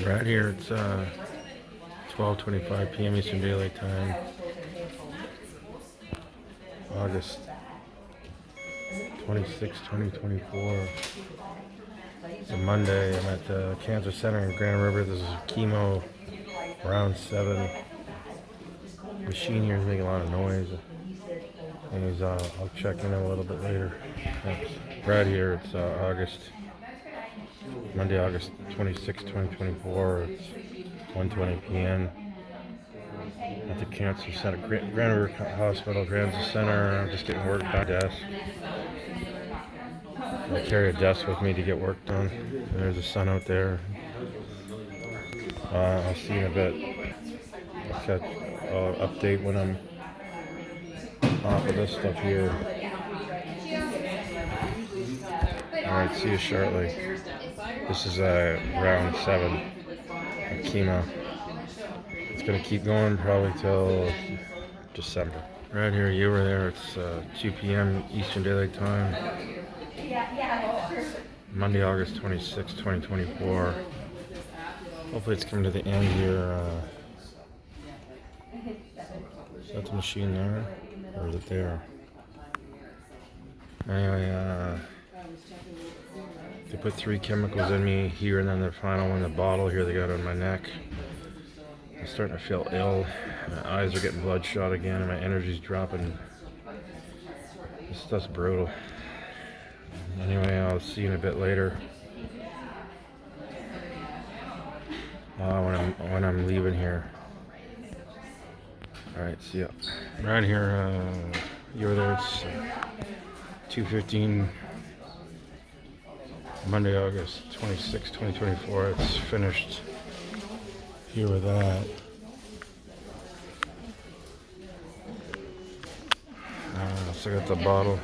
Right here, it's 12:25 p.m. Eastern Daylight Time, August 26, 2024. It's a Monday. I'm at the Cancer Center in Grand River. This is Chemo, round 7. Machine here is making a lot of noise. Anyways, I'll check in a little bit later. Thanks. Right here, it's Monday, August 26, 2024. It's 1:20 p.m. at the Cancer Center, Grand River Hospital, Cancer Center. I'm just getting work done. Desk. I carry a desk with me to get work done. There's the sun out there. I'll see you in a bit. I'll update when I'm off of this stuff here. Alright, see you shortly. This is round 7 of chemo. It's going to keep going probably till December. Right here, you were there. It's 2 p.m. Eastern Daylight Time. Monday, August 26, 2024. Hopefully it's coming to the end here. Is that the machine there? Or is it there? Anyway, they put 3 chemicals in me here, and then the final one, the bottle here they got on my neck. I'm starting to feel ill. My eyes are getting bloodshot again, and my energy's dropping. This stuff's brutal. Anyway, I'll see you in a bit later. When I'm leaving here. Alright, see ya. Right here, you were there. It's 2:15. Monday, August 26, 2024. It's finished. Here with that. So I got the bottle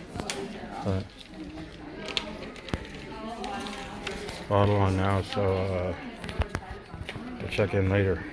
on now, so I'll check in later.